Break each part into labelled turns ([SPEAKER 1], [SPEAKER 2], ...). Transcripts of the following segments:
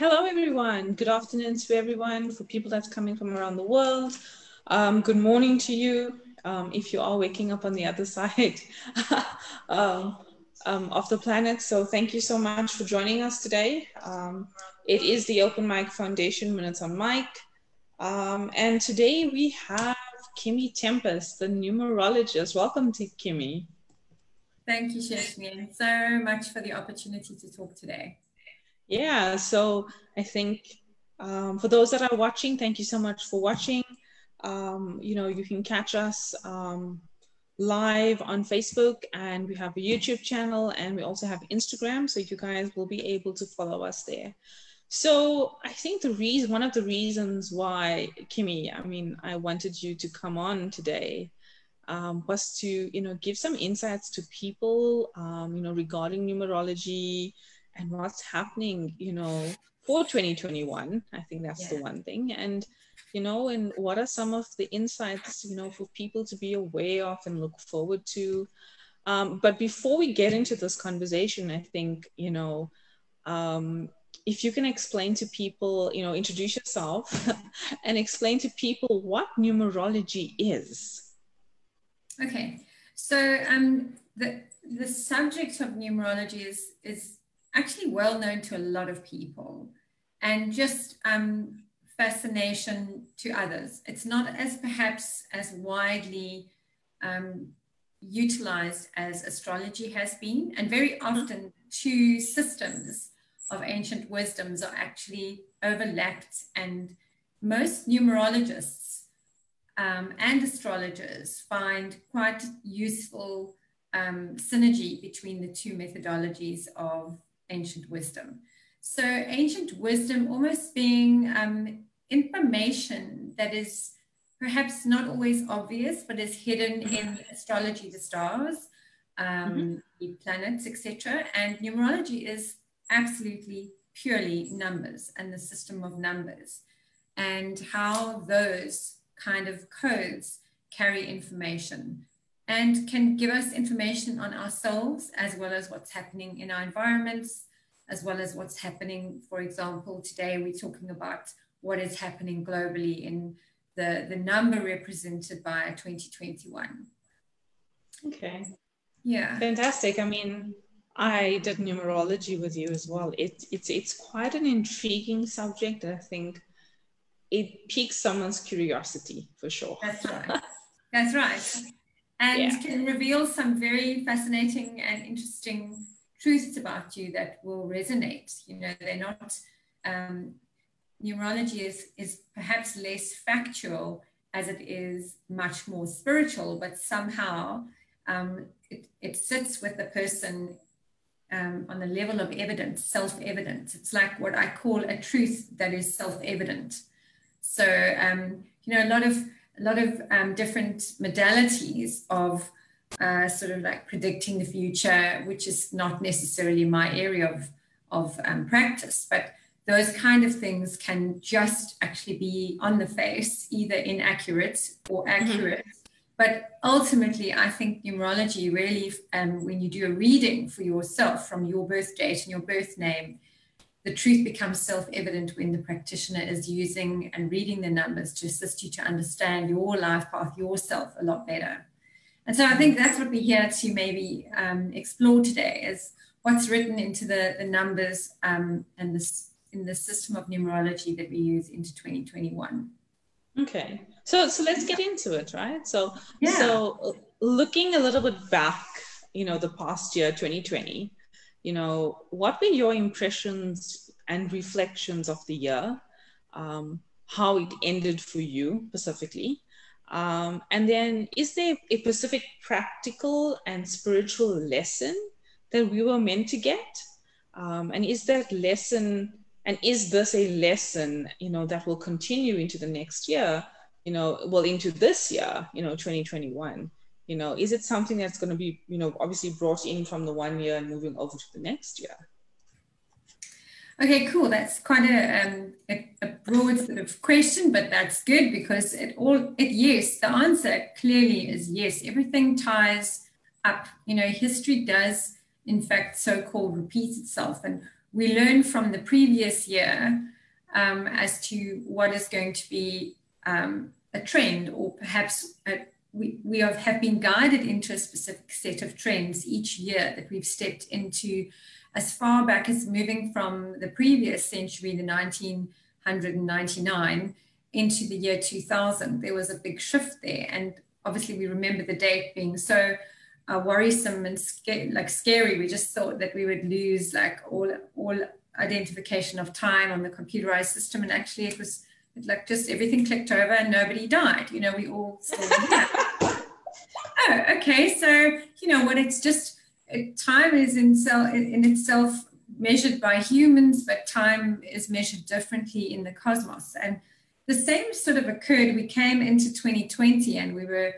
[SPEAKER 1] Hello, everyone. Good afternoon to everyone. For people that's coming from around the world, good morning to you. If you are waking up on the other side of the planet. So thank you so much for joining us today. It is the Open Mic Foundation Minutes on Mic. And today we have Kimmy Tempest, the numerologist. Welcome to Kimmy.
[SPEAKER 2] Thank you, Shashni, so much for the opportunity to talk today.
[SPEAKER 1] Yeah, so I think for those that are watching, thank you so much for watching. You can catch us live on Facebook, and we have a YouTube channel, and we also have Instagram, so you guys will be able to follow us there. So I think one of the reasons why, Kimmy, I wanted you to come on today was to, give some insights to people, regarding numerology and what's happening, for 2021. I think that's the one thing. And, and what are some of the insights, for people to be aware of and look forward to. But before we get into this conversation, I think, if you can explain to people, introduce yourself and explain to people what numerology is.
[SPEAKER 2] Okay, so the subject of numerology is actually well known to a lot of people, and just fascination to others. It's not as perhaps as widely utilized as astrology has been, and very often two systems of ancient wisdoms are actually overlapped, and most numerologists and astrologers find quite useful synergy between the two methodologies of ancient wisdom. So ancient wisdom almost being information that is perhaps not always obvious, but is hidden in astrology, the stars, the planets, etc. And numerology is absolutely purely numbers and the system of numbers, and how those kind of codes carry information and can give us information on ourselves, as well as what's happening in our environments, as well as what's happening. For example, today we're talking about what is happening globally in the number represented by 2021.
[SPEAKER 1] Okay.
[SPEAKER 2] Yeah.
[SPEAKER 1] Fantastic. I did numerology with you as well. It's quite an intriguing subject. I think it piques someone's curiosity for sure.
[SPEAKER 2] That's right. That's right. And can reveal some very fascinating and interesting truths about you that will resonate. They're not, numerology is perhaps less factual as it is much more spiritual, but somehow it sits with the person on the level of evidence, self-evident. It's like what I call a truth that is self-evident. So, a lot of different modalities of sort of like predicting the future, which is not necessarily my area of practice, but those kind of things can just actually be on the face, either inaccurate or accurate. But ultimately, I think numerology really, when you do a reading for yourself from your birth date and your birth name, the truth becomes self-evident when the practitioner is using and reading the numbers to assist you to understand your life path, yourself a lot better. And so I think that's what we're here to maybe explore today, is what's written into the numbers and in the system of numerology that we use into 2021.
[SPEAKER 1] Okay, so let's get into it, right? So looking a little bit back, the past year, 2020, what were your impressions and reflections of the year? How it ended for you specifically? And then is there a specific practical and spiritual lesson that we were meant to get? And is that lesson, and is this a lesson, that will continue into the next year, into this year, 2021? Is it something that's going to be, obviously brought in from the one year and moving over to the next year?
[SPEAKER 2] Okay, cool. That's quite a broad sort of question, but that's good because yes, the answer clearly is yes. Everything ties up. History does, in fact, so-called repeat itself. And we learn from the previous year as to what is going to be a trend, or perhaps we have been guided into a specific set of trends each year that we've stepped into, as far back as moving from the previous century, the 1999, into the year 2000. There was a big shift there, and obviously we remember the date being so worrisome and scary. We just thought that we would lose like all identification of time on the computerized system, and actually it was like just everything clicked over and nobody died. You know, we all still here. Oh, okay. So you know what? It's just time is in itself measured by humans, but time is measured differently in the cosmos. And the same sort of occurred. We came into 2020, and we were,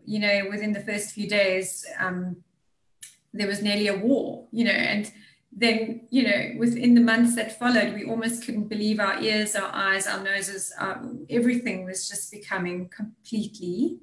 [SPEAKER 2] you know, within the first few days, there was nearly a war. You know, and then, you know, within the months that followed, we almost couldn't believe our ears, our eyes, our noses. Everything was just becoming completely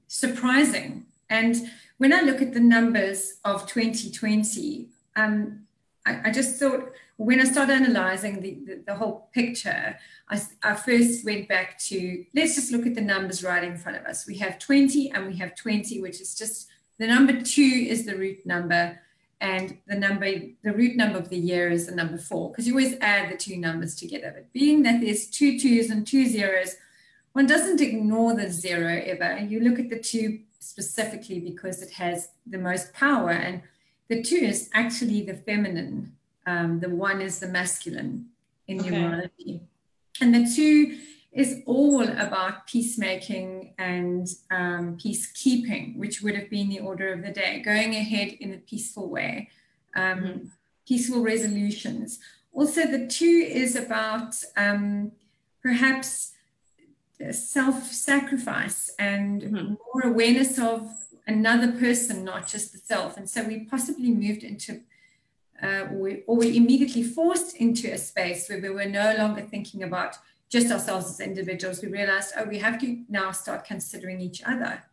[SPEAKER 2] surprising. And when I look at the numbers of 2020, I just thought, when I started analyzing the whole picture, I first went back to, let's just look at the numbers right in front of us. We have 20 and we have 20, which is just, the number 2 is the root number, and the root number of the year is the number 4, because you always add the two numbers together. But being that there's 2 2s and 2 0s, one doesn't ignore the 0 ever. You look at the 2 specifically because it has the most power, and the 2 is actually the feminine. The 1 is the masculine in numerology. And the 2 is all about peacemaking and peacekeeping, which would have been the order of the day, going ahead in a peaceful way, peaceful resolutions. Also, the 2 is about perhaps self-sacrifice and more awareness of another person, not just the self. And so we possibly moved into or we immediately forced into a space where we were no longer thinking about just ourselves as individuals. We realized, oh, we have to now start considering each other,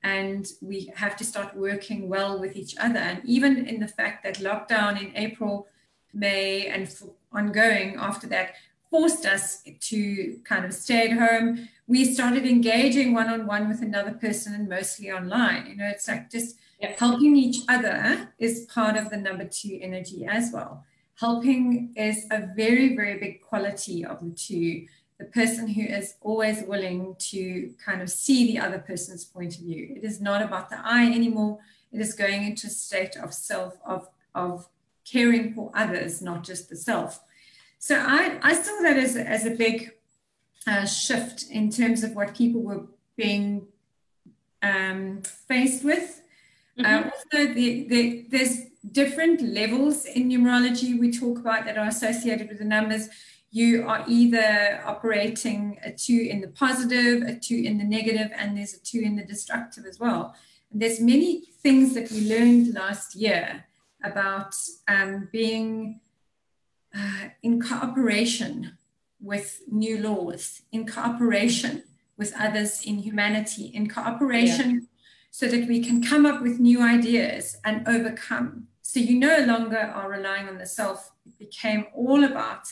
[SPEAKER 2] and we have to start working well with each other. And even in the fact that lockdown in April, May, and ongoing after that forced us to kind of stay at home, we started engaging one-on-one with another person, and mostly online. You know, it's like just helping each other is part of the number 2 energy as well. Helping is a very, very big quality of the 2. The person who is always willing to kind of see the other person's point of view. It is not about the I anymore. It is going into a state of self, of caring for others, not just the self. So I saw that as a big shift in terms of what people were being faced with. Also, there's different levels in numerology we talk about that are associated with the numbers. You are either operating a 2 in the positive, a 2 in the negative, and there's a 2 in the destructive as well. And there's many things that we learned last year about being in cooperation with new laws, in cooperation with others in humanity, in cooperation so that we can come up with new ideas and overcome. So you no longer are relying on the self. It became all about,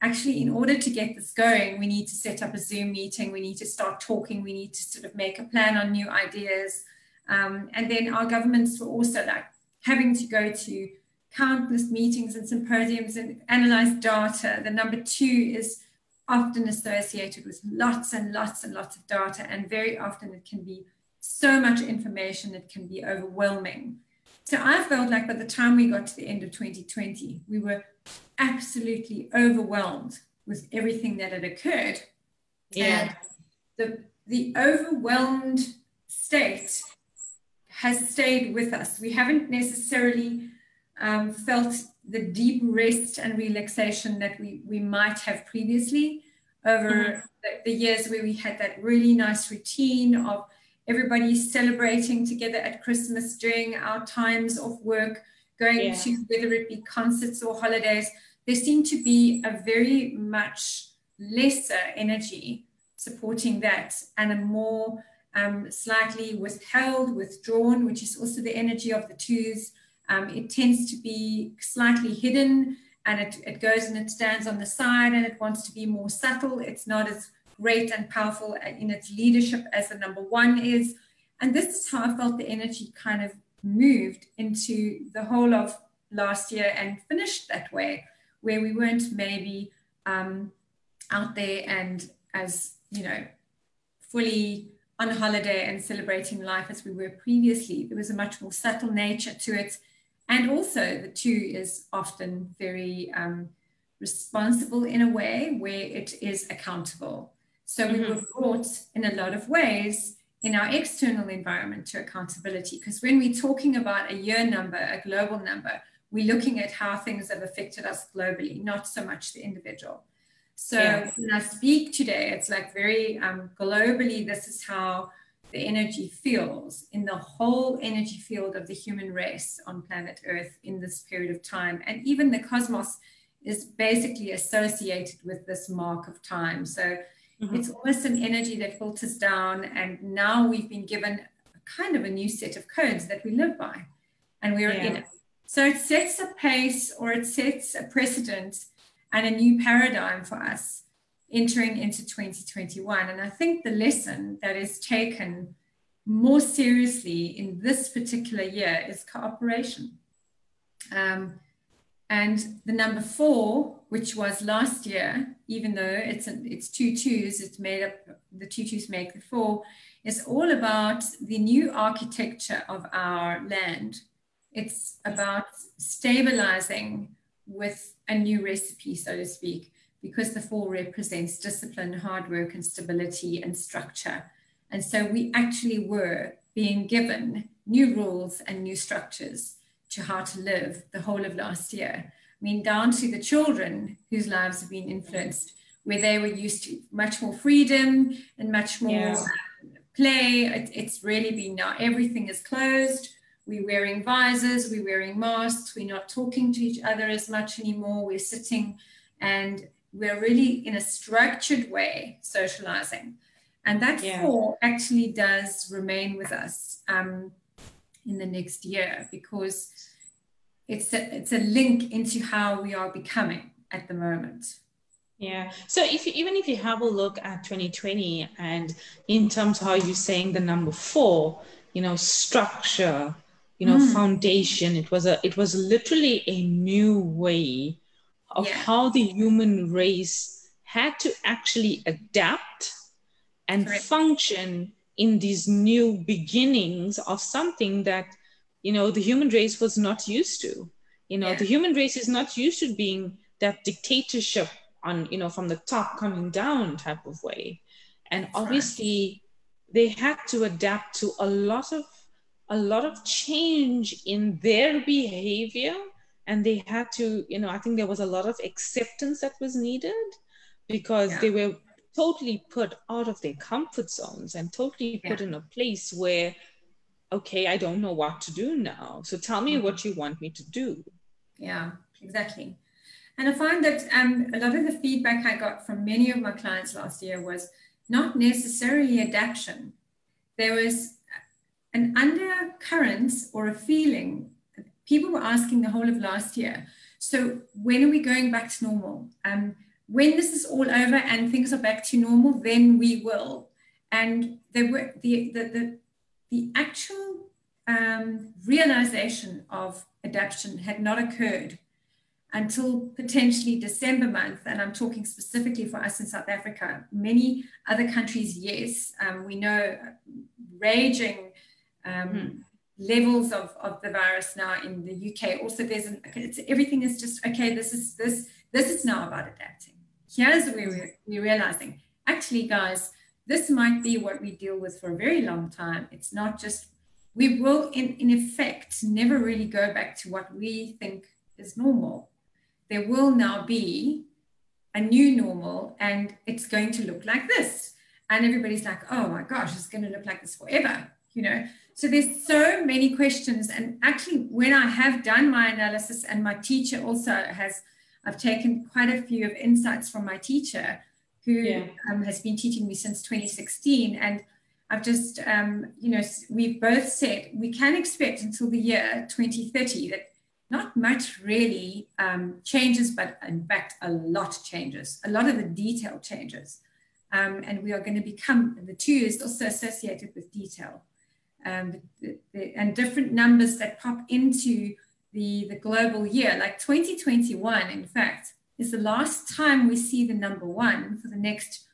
[SPEAKER 2] actually, in order to get this going, we need to set up a Zoom meeting, we need to start talking, we need to sort of make a plan on new ideas. And then our governments were also like having to go to countless meetings and symposiums and analyze data. The number 2 is often associated with lots and lots and lots of data, and very often it can be so much information, it can be overwhelming. So I felt like by the time we got to the end of 2020, we were absolutely overwhelmed with everything that had occurred. And the overwhelmed state has stayed with us. We haven't necessarily felt the deep rest and relaxation that we might have previously over the years, where we had that really nice routine of everybody celebrating together at Christmas during our times of work, going to whether it be concerts or holidays. There seemed to be a very much lesser energy supporting that, and a more slightly withdrawn, which is also the energy of the 2s, It tends to be slightly hidden, and it goes and it stands on the side, and it wants to be more subtle. It's not as great and powerful in its leadership as the number one is. And this is how I felt the energy kind of moved into the whole of last year and finished that way, where we weren't maybe out there and, as you know, fully on holiday and celebrating life as we were previously. There was a much more subtle nature to it. And also the two is often very responsible in a way where it is accountable. So we were brought in a lot of ways in our external environment to accountability, because when we're talking about a year number, a global number, we're looking at how things have affected us globally, not so much the individual. So when I speak today, it's like very globally, this is how the energy feels in the whole energy field of the human race on planet Earth in this period of time. And even the cosmos is basically associated with this mark of time. So it's almost an energy that filters down, and now we've been given kind of a new set of codes that we live by, and we're in it. So it sets a pace, or it sets a precedent and a new paradigm for us entering into 2021. And I think the lesson that is taken more seriously in this particular year is cooperation. And the number 4, which was last year, even though it's 2 twos, it's made up, the 2 twos make the 4, is all about the new architecture of our land. It's about stabilizing with a new recipe, so to speak, because the 4 represents discipline, hard work, and stability and structure. And so we actually were being given new rules and new structures to how to live the whole of last year. I mean, down to the children whose lives have been influenced, where they were used to much more freedom and much more play. It's really been now everything is closed. We're wearing visors, we're wearing masks, we're not talking to each other as much anymore. We're sitting and we're really in a structured way socializing. And that 4 actually does remain with us in the next year, because it's a link into how we are becoming at the moment.
[SPEAKER 1] Yeah. So even if you have a look at 2020, and in terms of how you're saying the number 4, you know, structure, you know, foundation, it was literally a new way of how the human race had to actually adapt and function in these new beginnings of something that, you know, the human race was not used to. You know, the human race is not used to being that dictatorship on, you know, from the top coming down type of way. And obviously they had to adapt to a lot of change in their behavior. And they had to, you know, I think there was a lot of acceptance that was needed, because they were totally put out of their comfort zones and totally put in a place where, okay, I don't know what to do now. So tell me what you want me to do.
[SPEAKER 2] Yeah, exactly. And I find that a lot of the feedback I got from many of my clients last year was not necessarily adaptation. There was an undercurrent or a feeling. People were asking the whole of last year, so when are we going back to normal? When this is all over and things are back to normal, then we will. And there were the actual realization of adaptation had not occurred until potentially December month. And I'm talking specifically for us in South Africa. Many other countries, yes, we know raging levels of the virus now in the UK. Also, everything is just, okay, this is now about adapting. Here's where we're realizing, actually, guys, this might be what we deal with for a very long time. It's not just, we will, in effect, never really go back to what we think is normal. There will now be a new normal, and it's going to look like this. And everybody's like, oh my gosh, it's going to look like this forever, you know? So there's so many questions. And actually, when I have done my analysis, and my teacher also I've taken quite a few of insights from my teacher, who has been teaching me since 2016. And I've just, we've both said we can expect until the year 2030 that not much really changes, but in fact, a lot changes. A lot of the detail changes. And we are going to become, the two is also associated with detail. And different numbers that pop into the global year, like 2021, in fact, is the last time we see the number one for the next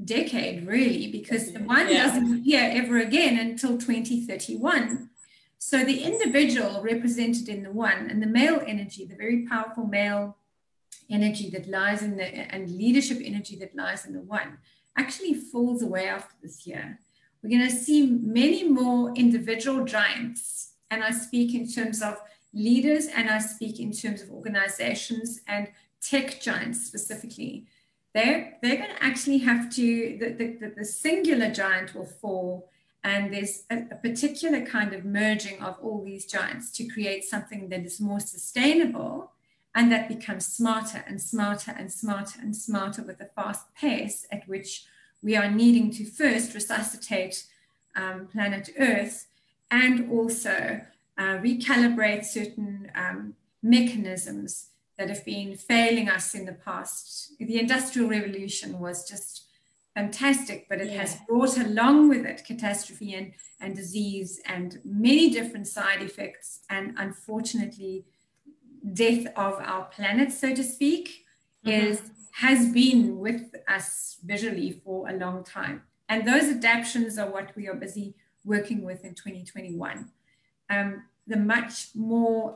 [SPEAKER 2] decade, really, because the one doesn't appear ever again until 2031. So the individual represented in the one, and the male energy, the very powerful male energy that lies in the, and leadership energy that lies in the one, actually falls away after this year. We're going to see many more individual giants, and I speak in terms of leaders, and I speak in terms of organizations and tech giants specifically. They're going to actually have to, the singular giant will fall, and there's a particular kind of merging of all these giants to create something that is more sustainable and that becomes smarter and smarter and smarter and smarter with the fast pace at which we are needing to first resuscitate planet Earth and also recalibrate certain mechanisms that have been failing us in the past. The Industrial Revolution was just fantastic, but it has brought along with it catastrophe and disease and many different side effects, and unfortunately, death of our planet, so to speak, has been with us visually for a long time. And those adaptations are what we are busy working with in 2021. The much more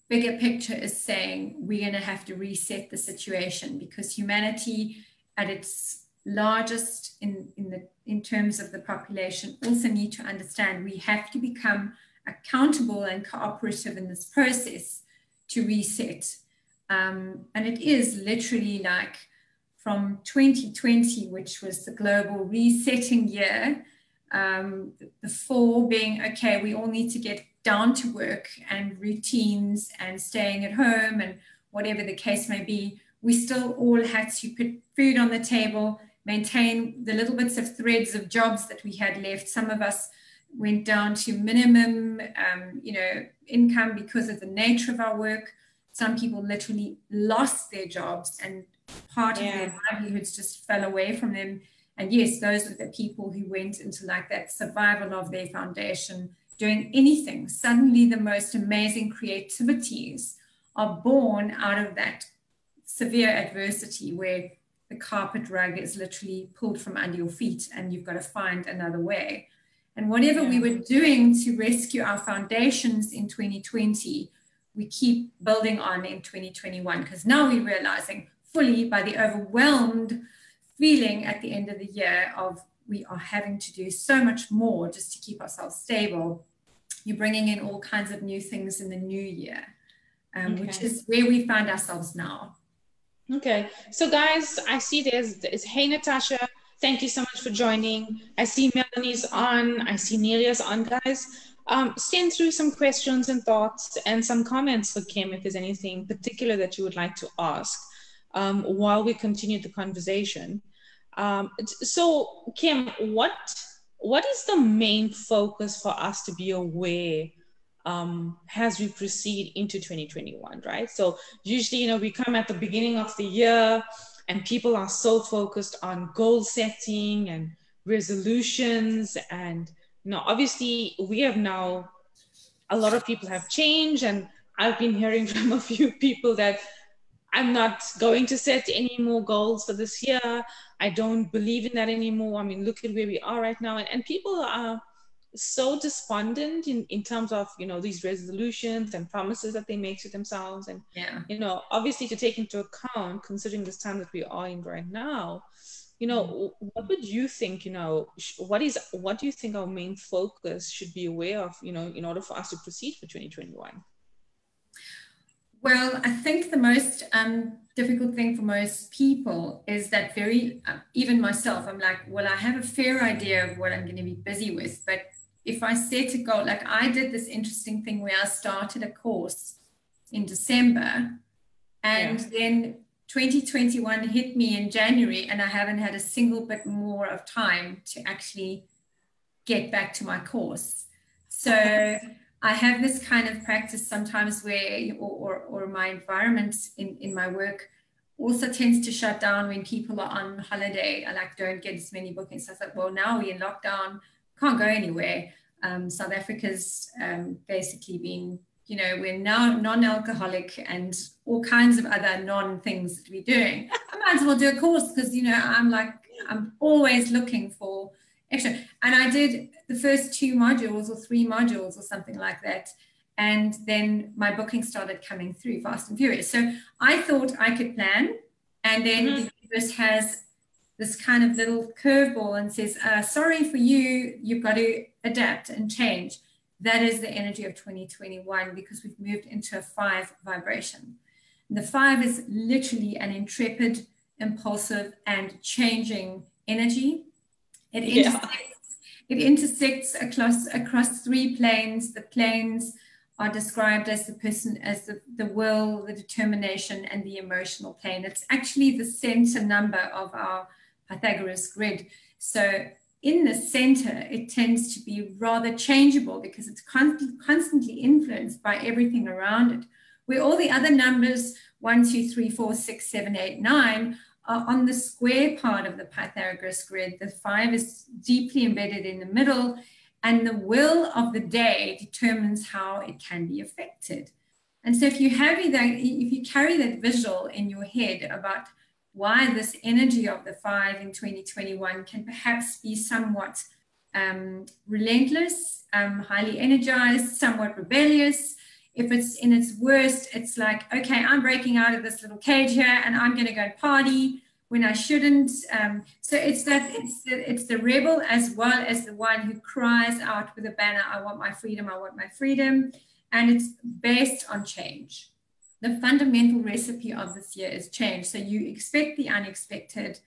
[SPEAKER 2] bigger picture is saying we're going to have to reset the situation, because humanity at its largest in terms of the population also need to understand we have to become accountable and cooperative in this process to reset. And it is literally like from 2020, which was the global resetting year, the fall being, okay, we all need to get down to work and routines and staying at home and whatever the case may be. We still all had to put food on the table, maintain the little bits of threads of jobs that we had left. Some of us went down to minimum, income because of the nature of our work. Some people literally lost their jobs and part of their livelihoods just fell away from them. And yes, those are the people who went into like that survival of their foundation, doing anything. Suddenly the most amazing creativities are born out of that severe adversity where the carpet rug is literally pulled from under your feet and you've got to find another way. And whatever we were doing to rescue our foundations in 2020, we keep building on in 2021, because now we're realizing fully by the overwhelmed feeling at the end of the year of we are having to do so much more just to keep ourselves stable. You're bringing in all kinds of new things in the new year, which is where we find ourselves now.
[SPEAKER 1] Okay, so guys, I see there's hey Natasha, thank you so much for joining. I see Melanie's on, I see Nelia's on. Guys, send through some questions and thoughts and some comments for Kim if there's anything particular that you would like to ask while we continue the conversation. So Kim, what is the main focus for us to be aware as we proceed into 2021, right? So usually, we come at the beginning of the year and people are so focused on goal setting and resolutions. And, obviously we have now, a lot of people have changed, and I've been hearing from a few people that I'm not going to set any more goals for this year. I don't believe in that anymore. I mean, look at where we are right now. And people are so despondent in terms of, these resolutions and promises that they make to themselves. And, obviously to take into account, considering this time that we are in right now, what would you think, what do you think our main focus should be aware of, in order for us to proceed for 2021?
[SPEAKER 2] Well, I think the most difficult thing for most people is that even myself, I'm like, well, I have a fair idea of what I'm going to be busy with. But if I set a goal, like I did this interesting thing where I started a course in December, and then 2021 hit me in January, and I haven't had a single bit more of time to actually get back to my course. So I have this kind of practice sometimes where, or my environment in my work also tends to shut down when people are on holiday. I don't get as many bookings. So I thought, well, now we're in lockdown, can't go anywhere. South Africa's basically been, we're now non-alcoholic and all kinds of other non-things that we're doing. I might as well do a course because, I'm always looking for extra. And I did the first 2 modules or 3 modules or something like that. And then my booking started coming through fast and furious. So I thought I could plan. And then the universe has this kind of little curveball and says, sorry for you, you've got to adapt and change. That is the energy of 2021 because we've moved into a 5 vibration. And the 5 is literally an intrepid, impulsive, and changing energy. It intersects across 3 planes. The planes are described as the will, the determination, and the emotional plane. It's actually the center number of our Pythagoras grid. So in the center, it tends to be rather changeable because it's constantly influenced by everything around it. Where all the other numbers, 1, 2, 3, 4, 6, 7, 8, 9, are on the square part of the Pythagoras grid. The 5 is deeply embedded in the middle, and the will of the day determines how it can be affected. And so if you carry that visual in your head about why this energy of the 5 in 2021 can perhaps be somewhat relentless, highly energized, somewhat rebellious. If it's in its worst, it's like, okay, I'm breaking out of this little cage here and I'm going to go party when I shouldn't. So it's the rebel as well as the one who cries out with a banner, I want my freedom, I want my freedom. And it's based on change. The fundamental recipe of this year is change. So you expect the unexpected,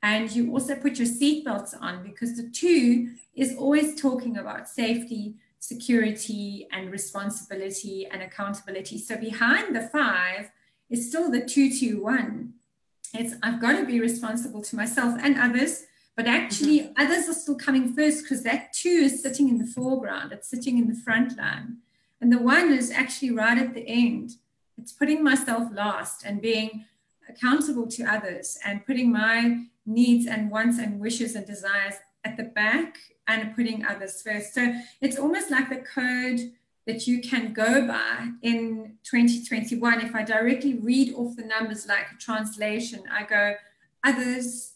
[SPEAKER 2] and you also put your seatbelts on because the 2 is always talking about safety, security, and responsibility and accountability. So behind the 5 is still the 221. It's I've got to be responsible to myself and others, but actually others are still coming first because that 2 is sitting in the foreground. It's sitting in the front line. And the 1 is actually right at the end. It's putting myself last and being accountable to others and putting my needs and wants and wishes and desires at the back and putting others first. So it's almost like the code that you can go by in 2021. If I directly read off the numbers like a translation, I go others,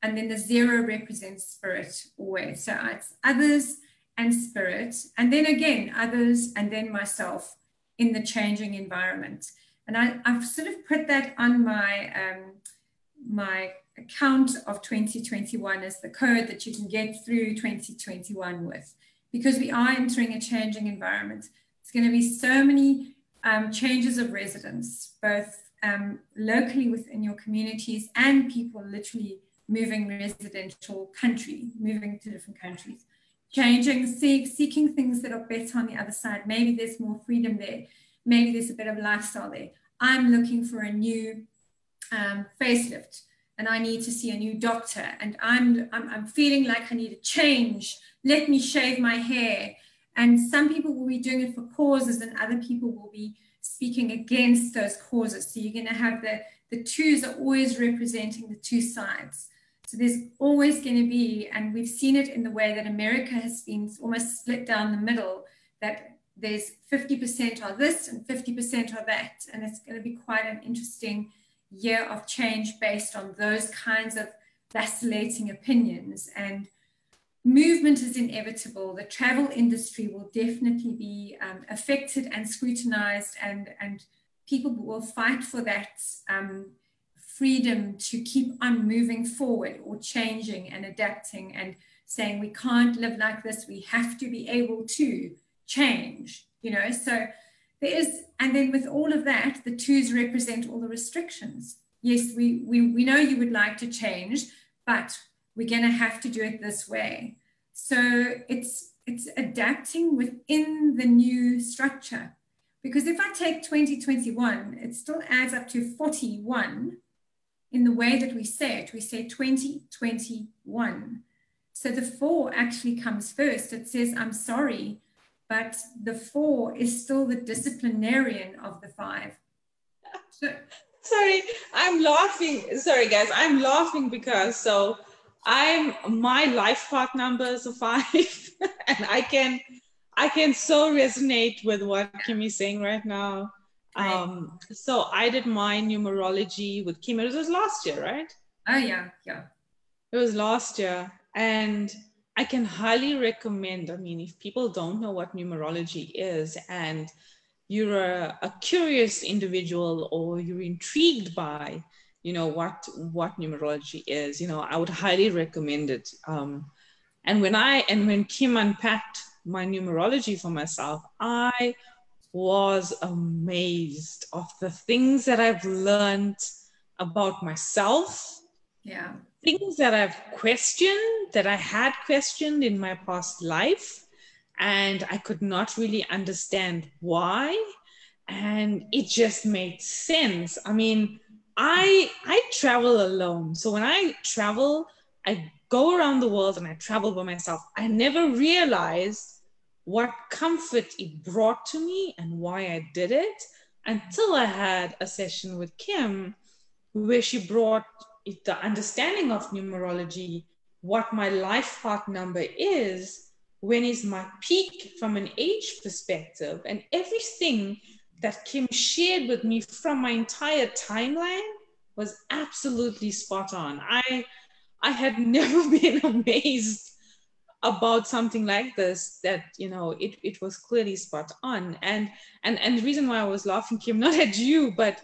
[SPEAKER 2] and then the 0 represents spirit always. So it's others and spirit, and then again, others, and then myself in the changing environment. And I've sort of put that on my, my account of 2021 as the code that you can get through 2021 with, because we are entering a changing environment. It's going to be so many changes of residence, both locally within your communities and people literally moving residential country, moving to different countries, changing, seeking things that are better on the other side. Maybe there's more freedom there. Maybe there's a bit of lifestyle there. I'm looking for a new facelift, and I need to see a new doctor, and I'm feeling like I need a change. Let me shave my hair. And some people will be doing it for causes, and other people will be speaking against those causes. So you're going to have the 2s are always representing the 2 sides. So there's always going to be, and we've seen it in the way that America has been almost split down the middle, that there's 50% are this and 50% are that. And it's going to be quite an interesting year of change based on those kinds of vacillating opinions. And movement is inevitable. The travel industry will definitely be affected and scrutinized, and people will fight for that freedom to keep on moving forward or changing and adapting and saying, we can't live like this. We have to be able to change, so there is. And then with all of that, the 2s represent all the restrictions. Yes, we know you would like to change, but we're going to have to do it this way. So it's adapting within the new structure, Because if I take 2021, it still adds up to 41 in the way that we say it. We say 2021. So the 4 actually comes first. It says, I'm sorry, but the 4 is still the disciplinarian of the 5. So,
[SPEAKER 1] sorry, I'm laughing. Sorry, guys, I'm laughing because my life path number is a 5, and I can so resonate with what Kimmy's saying right now. So I did my numerology with Kim. It was last year, right?
[SPEAKER 2] Oh yeah.
[SPEAKER 1] It was last year, and I can highly recommend. I mean, if people don't know what numerology is, and you're a curious individual, or you're intrigued by, what numerology is, I would highly recommend it. And when Kim unpacked my numerology for myself, I was amazed of the things that I've learned about myself.
[SPEAKER 2] Yeah.
[SPEAKER 1] Things that I've questioned, that I had questioned in my past life, and I could not really understand why. And it just made sense. I mean, I travel alone. So when I travel, I go around the world and I travel by myself. I never realized what comfort it brought to me and why I did it until I had a session with Kim where she brought the understanding of numerology, what my life path number is, when is my peak from an age perspective, and everything that Kim shared with me from my entire timeline was absolutely spot on. I had never been amazed about something like this, that it was clearly spot on. And the reason why I was laughing, Kim, not at you, but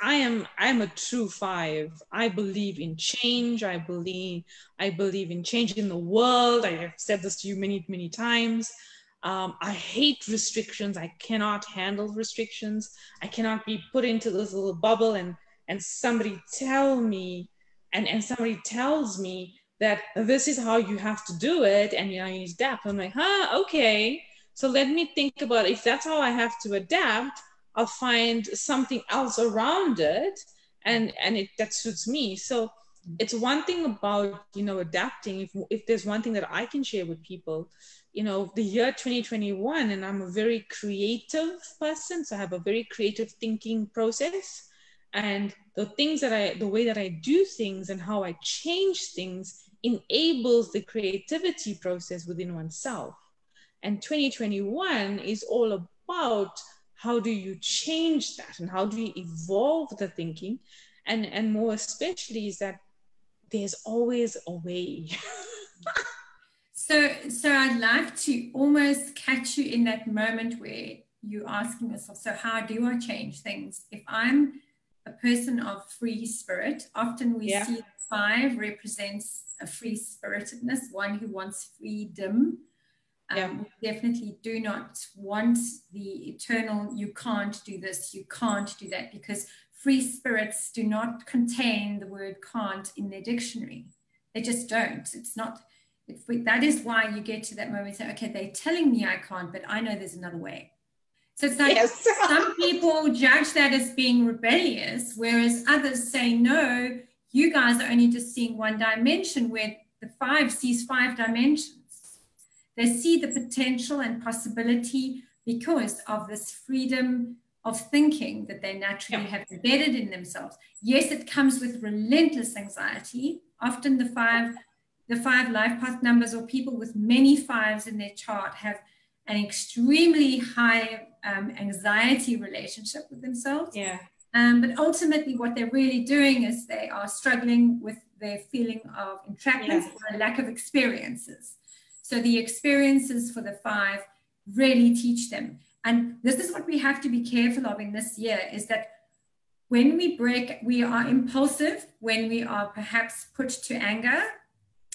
[SPEAKER 1] I'm a true 5. I believe in change. I believe in changing the world. I have said this to you many, many times. I hate restrictions. I cannot handle restrictions. I cannot be put into this little bubble and somebody tell me, and somebody tells me that this is how you have to do it, and you need to adapt. I'm like, okay. So let me think about, if that's how I have to adapt, I'll find something else around it, and that suits me. So it's one thing about, adapting. If there's one thing that I can share with people, the year 2021, and I'm a very creative person, so I have a very creative thinking process, and the way that I do things and how I change things enables the creativity process within oneself. And 2021 is all about how do you change that, and how do you evolve the thinking, and more especially is that there's always a way.
[SPEAKER 2] So I'd like to almost catch you in that moment where you're asking yourself, so how do I change things? If I'm a person of free spirit, often we see 5 represents a free spiritedness, one who wants freedom. We definitely do not want the eternal, you can't do this, you can't do that, because free spirits do not contain the word can't in their dictionary. They just don't. It's not. That is why you get to that moment and say, okay, they're telling me I can't, but I know there's another way. So it's like some people judge that as being rebellious, whereas others say, no, you guys are only just seeing one dimension, where the 5 sees 5 dimensions. They see the potential and possibility because of this freedom of thinking that they naturally have embedded in themselves. Yes, it comes with relentless anxiety. Often the 5 life path numbers, or people with many 5s in their chart, have an extremely high anxiety relationship with themselves. But ultimately what they're really doing is they are struggling with their feeling of entrapment or a lack of experiences. So the experiences for the 5 really teach them. And this is what we have to be careful of in this year, is that when we are impulsive, when we are perhaps put to anger.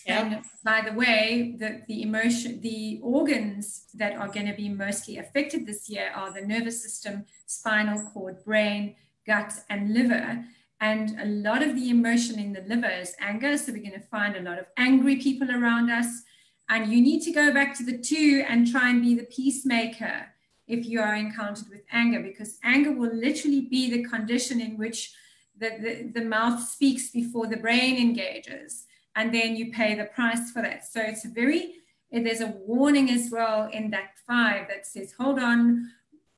[SPEAKER 2] And by the way, the organs that are going to be mostly affected this year are the nervous system, spinal cord, brain, gut, and liver. And a lot of the emotion in the liver is anger. So we're going to find a lot of angry people around us. And you need to go back to the 2 and try and be the peacemaker if you are encountered with anger, because anger will literally be the condition in which the mouth speaks before the brain engages, and then you pay the price for that. So it's there's a warning as well in that 5 that says, hold on,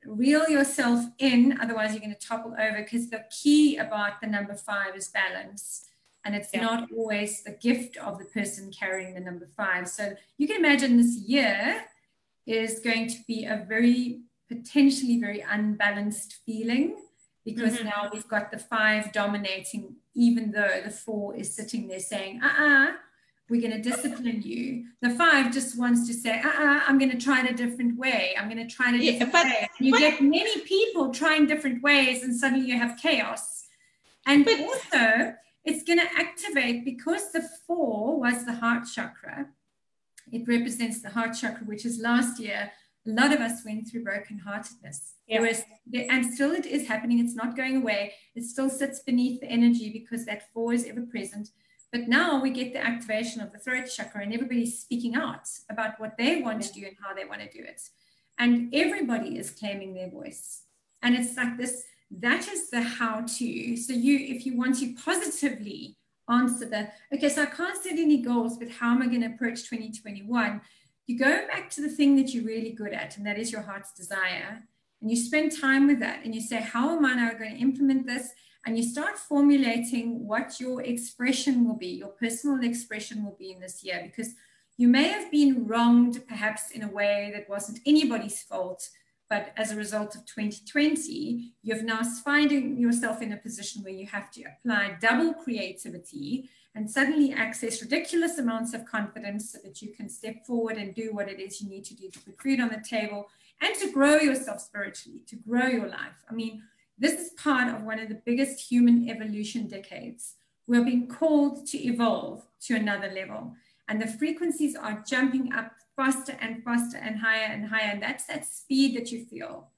[SPEAKER 2] reel yourself in, otherwise you're going to topple over, because the key about the number 5 is balance. And it's not always the gift of the person carrying the number 5. So you can imagine this year is going to be a potentially very unbalanced feeling, because now we've got the 5 dominating, even though the 4 is sitting there saying, we're going to discipline you. The 5 just wants to say, I'm going to try it a different way. I'm going to try it a different way. And you get many people trying different ways, and suddenly you have chaos. And also, it's going to activate, because the 4 was the heart chakra. It represents the heart chakra, which is last year, a lot of us went through brokenheartedness. And still it is happening. It's not going away. It still sits beneath the energy, because that 4 is ever present. But now we get the activation of the throat chakra, and everybody's speaking out about what they want to do and how they want to do it. And everybody is claiming their voice. And it's like this, that is the how-to. So if you want to positively answer okay, so I can't set any goals, but how am I going to approach 2021? You go back to the thing that you're really good at, and that is your heart's desire. And you spend time with that, and you say, how am I now going to implement this? And you start formulating what your expression will be, your personal expression will be in this year, because you may have been wronged perhaps in a way that wasn't anybody's fault, but as a result of 2020, you've now finding yourself in a position where you have to apply double creativity and suddenly access ridiculous amounts of confidence so that you can step forward and do what it is you need to do to put food on the table and to grow yourself spiritually, to grow your life. I mean, this is part of one of the biggest human evolution decades. We're being called to evolve to another level, and the frequencies are jumping up faster and faster and higher and higher. And that's that speed that you feel.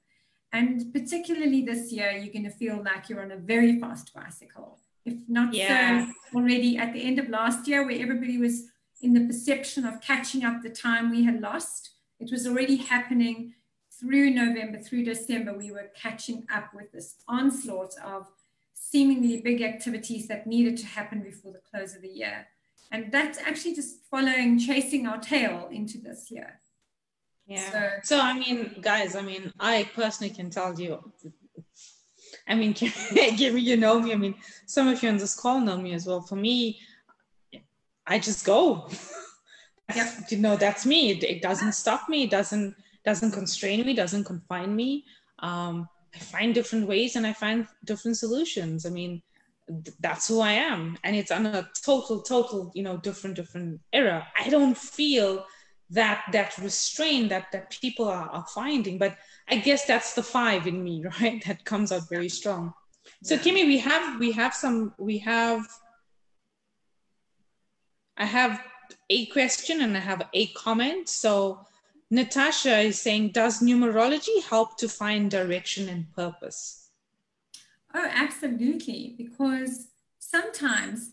[SPEAKER 2] And particularly this year, you're going to feel like you're on a very fast bicycle. If not so already at the end of last year, where everybody was in the perception of catching up the time we had lost, it was already happening through November, through December. We were catching up with this onslaught of seemingly big activities that needed to happen before the close of the year. And that's actually just chasing our tail into this year.
[SPEAKER 1] Yeah. So I mean, guys, I personally can tell you, Kimmy, you know me. I mean, some of you on this call know me as well. For me, I just go. That's me. It doesn't stop me. It doesn't constrain me, doesn't confine me. I find different ways and I find different solutions. I mean, that's who I am. And it's on a total, different era. I don't feel that restraint that people are finding, but I guess that's the 5 in me, right? That comes out very strong. So Kimmy, I have a question and I have a comment. So Natasha is saying, does numerology help to find direction and purpose?
[SPEAKER 2] Oh, absolutely. Because sometimes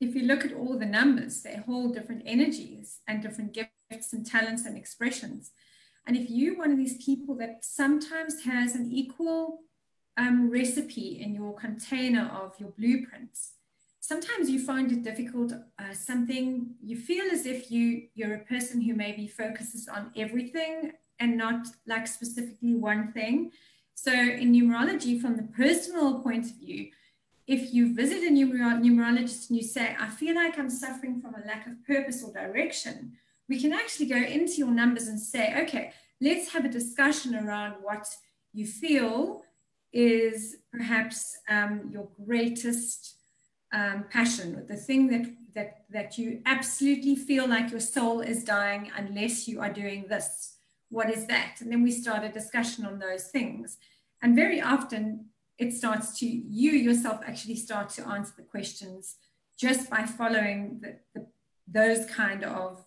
[SPEAKER 2] if you look at all the numbers, they hold different energies and different gifts and talents and expressions. And if you're one of these people that sometimes has an equal recipe in your container of your blueprints, sometimes you find it difficult, something you feel as if you're a person who maybe focuses on everything and not like specifically one thing. So in numerology, from the personal point of view, if you visit a numerologist and you say, I feel like I'm suffering from a lack of purpose or direction, we can actually go into your numbers and say, okay, let's have a discussion around what you feel is perhaps your greatest passion, the thing that you absolutely feel like your soul is dying unless you are doing this. What is that? And then we start a discussion on those things. And very often it starts to, you yourself actually start to answer the questions just by following those kind of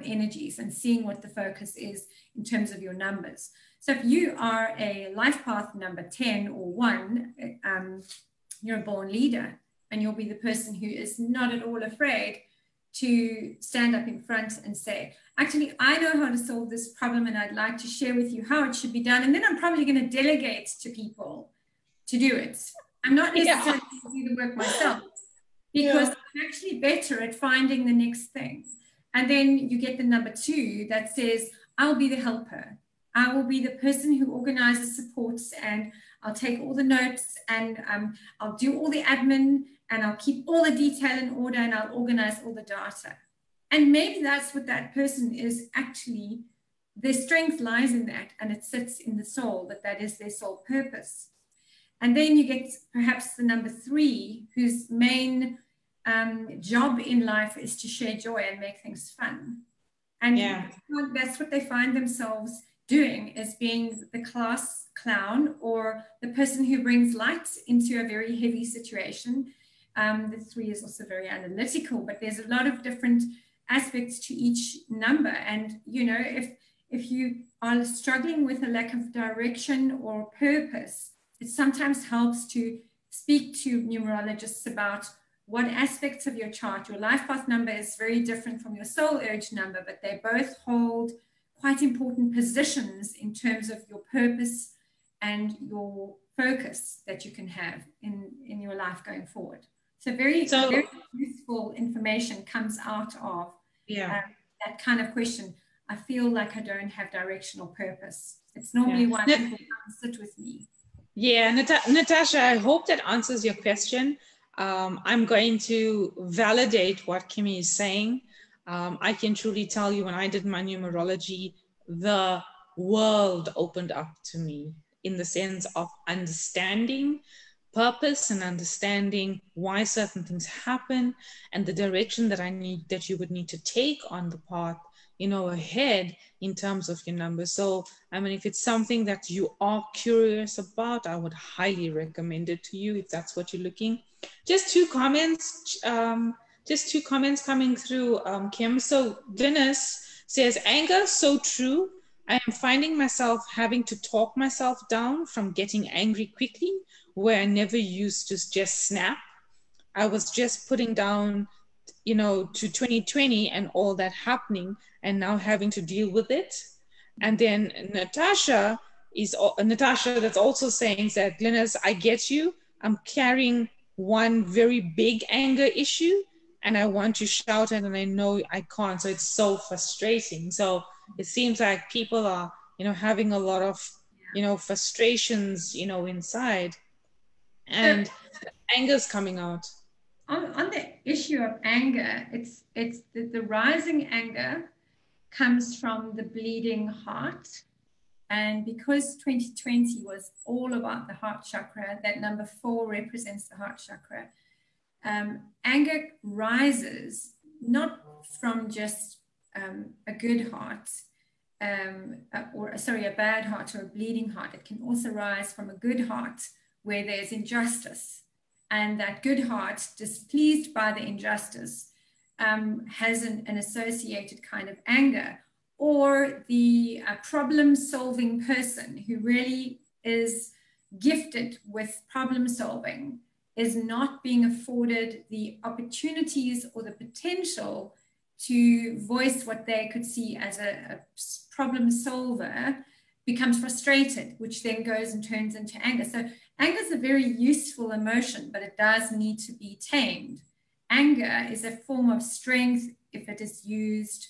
[SPEAKER 2] energies and seeing what the focus is in terms of your numbers. So if you are a life path number 10 or 1, you're a born leader, and you'll be the person who is not at all afraid to stand up in front and say, actually, I know how to solve this problem and I'd like to share with you how it should be done. And then I'm probably going to delegate to people to do it. I'm not necessarily going to do the work myself because I'm actually better at finding the next thing. And then you get the number 2 that says, I'll be the helper. I will be the person who organizes, supports, and I'll take all the notes, and I'll do all the admin, and I'll keep all the detail in order, and I'll organize all the data. And maybe that's what that person is actually, their strength lies in that, and it sits in the soul, that is their soul purpose. And then you get perhaps the number 3, whose main job in life is to share joy and make things fun. And that's what they find themselves doing, is being the class clown or the person who brings light into a very heavy situation. The 3 is also very analytical, but there's a lot of different aspects to each number. And, you know, if you are struggling with a lack of direction or purpose, it sometimes helps to speak to numerologists about what aspects of your chart. Your life path number is very different from your soul urge number, but they both hold quite important positions in terms of your purpose and your focus that you can have in your life going forward. So very useful information comes out of that kind of question. I feel like I don't have direction or purpose. It's normally why people come sit with me.
[SPEAKER 1] Yeah, Natasha, I hope that answers your question. I'm going to validate what Kimmy is saying. I can truly tell you, when I did my numerology, the world opened up to me in the sense of understanding purpose and understanding why certain things happen and the direction that you would need to take on the path, you know, ahead in terms of your numbers. So, I mean, if it's something that you are curious about, I would highly recommend it to you if that's what you're looking. Just two comments coming through, Kim. So Dennis says, anger, so true. I am finding myself having to talk myself down from getting angry quickly, where I never used to just snap. I was just putting down, you know, to 2020 and all that happening, and now having to deal with it. And then Natasha that's also saying that, Glennis, I get you. I'm carrying one very big anger issue and I want to shout it and I know I can't. So it's so frustrating. So it seems like people are, you know, having a lot of, you know, frustrations, you know, inside, and anger's coming out.
[SPEAKER 2] On the issue of anger, it's the rising anger comes from the bleeding heart. And because 2020 was all about the heart chakra, that number 4 represents the heart chakra. Anger rises not from just a good heart, a bad heart or a bleeding heart. It can also rise from a good heart where there's injustice. And that good heart, displeased by the injustice, has an associated kind of anger. Or the problem-solving person who really is gifted with problem solving is not being afforded the opportunities or the potential to voice what they could see as a problem solver, becomes frustrated, which then goes and turns into anger. So anger is a very useful emotion, but it does need to be tamed. Anger is a form of strength if it is used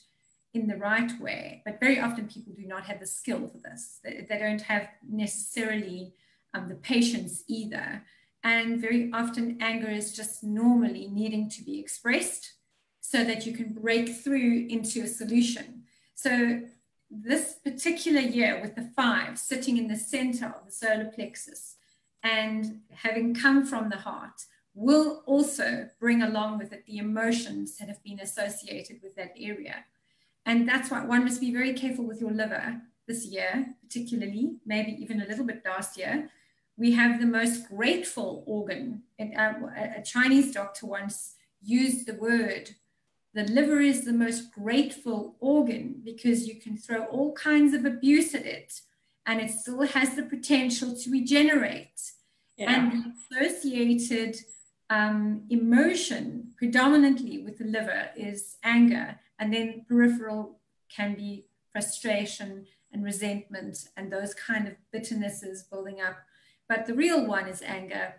[SPEAKER 2] in the right way, but very often people do not have the skill for this. They don't have necessarily the patience either. And very often anger is just normally needing to be expressed so that you can break through into a solution. So this particular year with the 5 sitting in the center of the solar plexus and having come from the heart will also bring along with it the emotions that have been associated with that area. And that's why one must be very careful with your liver this year, particularly, maybe even a little bit last year. We have the most grateful organ. A Chinese doctor once used the word, the liver is the most grateful organ because you can throw all kinds of abuse at it and it still has the potential to regenerate. Yeah. And the associated Emotion, predominantly with the liver, is anger, and then peripheral can be frustration and resentment and those kind of bitternesses building up. But the real one is anger.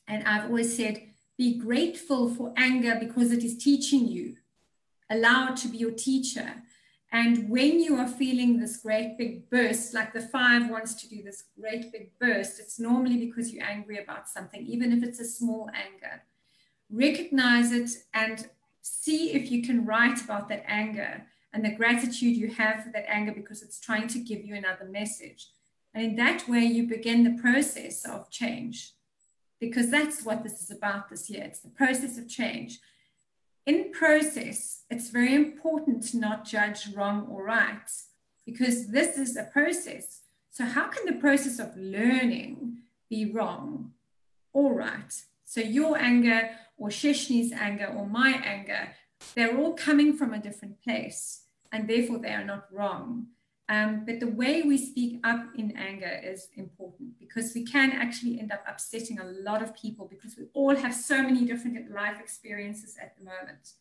[SPEAKER 2] And I've always said, be grateful for anger because it is teaching you. Allow it to be your teacher. And when you are feeling this great big burst, like the 5 wants to do this great big burst, it's normally because you're angry about something, even if it's a small anger. Recognize it and see if you can write about that anger and the gratitude you have for that anger because it's trying to give you another message. And in that way, you begin the process of change, because that's what this is about this year. It's the process of change. In process, it's very important to not judge wrong or right, because this is a process. So how can the process of learning be wrong or right? So your anger or Sheshni's anger or my anger, they're all coming from a different place, and therefore they are not wrong. But the way we speak up in anger is important, because we can actually end up upsetting a lot of people because we all have so many different life experiences at the moment.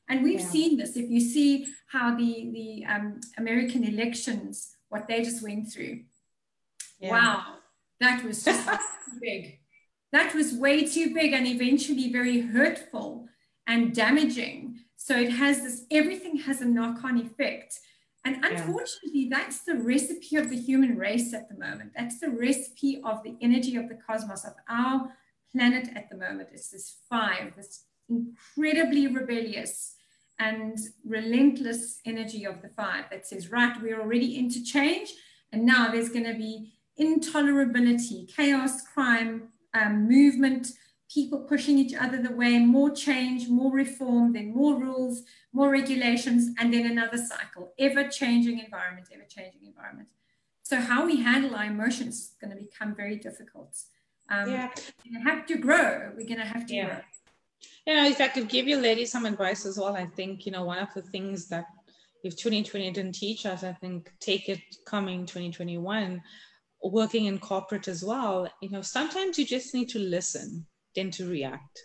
[SPEAKER 2] And we've seen this. If you see how the American elections, what they just went through. Wow, that was just too big. That was way too big and eventually very hurtful and damaging. So it has this, everything has a knock-on effect. And unfortunately, that's the recipe of the human race at the moment. That's the recipe of the energy of the cosmos, of our planet at the moment. It's this 5, this incredibly rebellious and relentless energy of the 5 that says, right, we're already into change. And now there's going to be intolerability, chaos, crime, movement, people pushing each other the way, more change, more reform, then more rules, more regulations, and then another cycle, ever-changing environment, ever-changing environment. So how we handle our emotions is going to become very difficult. We're going to have to grow. We're going to have to grow.
[SPEAKER 1] Yeah, if I could give you ladies some advice as well, I think, one of the things that if 2020 didn't teach us, I think take it coming 2021, working in corporate as well, sometimes you just need to listen than to react.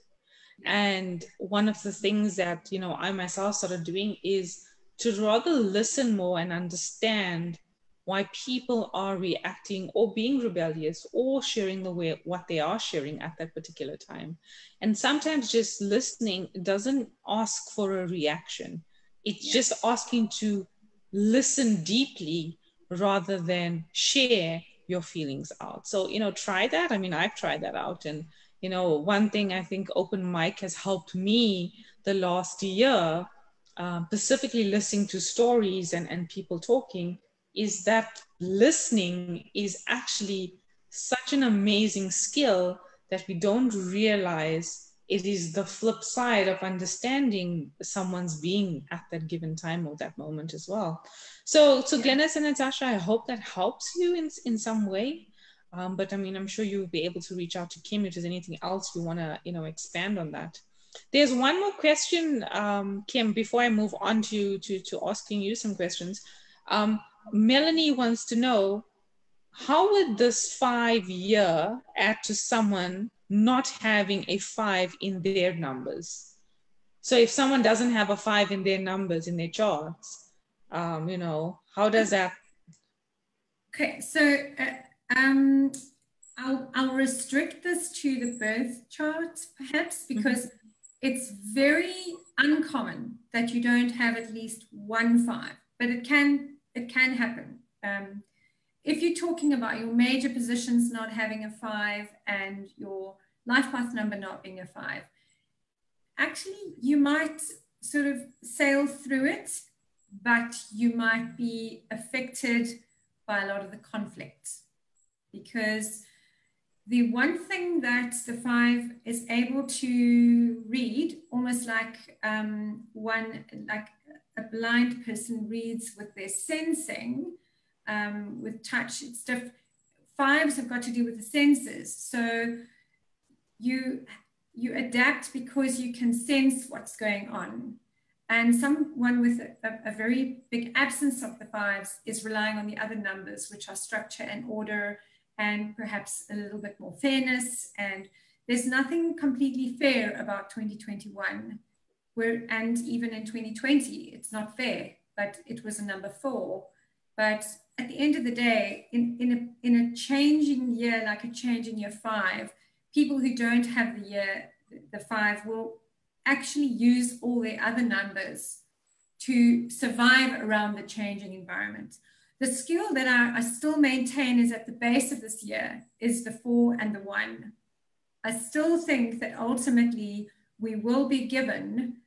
[SPEAKER 1] And one of the things that, I myself started doing is to rather listen more and understand why people are reacting or being rebellious or sharing the way what they are sharing at that particular time. And sometimes just listening doesn't ask for a reaction. It's just asking to listen deeply rather than share your feelings out. So, try that. I mean, I've tried that out. And, one thing I think open mic has helped me the last year, specifically listening to stories and people talking, is that listening is actually such an amazing skill that we don't realize it is the flip side of understanding someone's being at that given time or that moment as well. So Glennis and Natasha, I hope that helps you in some way. But I mean, I'm sure you'll be able to reach out to Kim if there's anything else you want to, expand on that. There's one more question, Kim, before I move on to asking you some questions. Melanie wants to know, how would this 5-year add to someone not having a 5 in their numbers? So if someone doesn't have a 5 in their numbers, in their charts, how does that?
[SPEAKER 2] Okay, so I'll restrict this to the birth chart, perhaps, because it's very uncommon that you don't have at least 1 5, but it can happen. If you're talking about your major positions not having a 5 and your life path number not being a 5, actually you might sort of sail through it, but you might be affected by a lot of the conflict, because the one thing that the 5 is able to read, almost like like a blind person reads with their sensing, with touch, it's different. 5s have got to do with the senses. So you adapt because you can sense what's going on. And someone with a very big absence of the 5s is relying on the other numbers, which are structure and order, and perhaps a little bit more fairness. And there's nothing completely fair about 2021, and even in 2020, it's not fair, but it was a number 4. But at the end of the day, in a changing year, like a change in year 5, people who don't have the 5 will actually use all their other numbers to survive around the changing environment. The skill that I still maintain is at the base of this year is the 4 and the 1. I still think that ultimately we will be given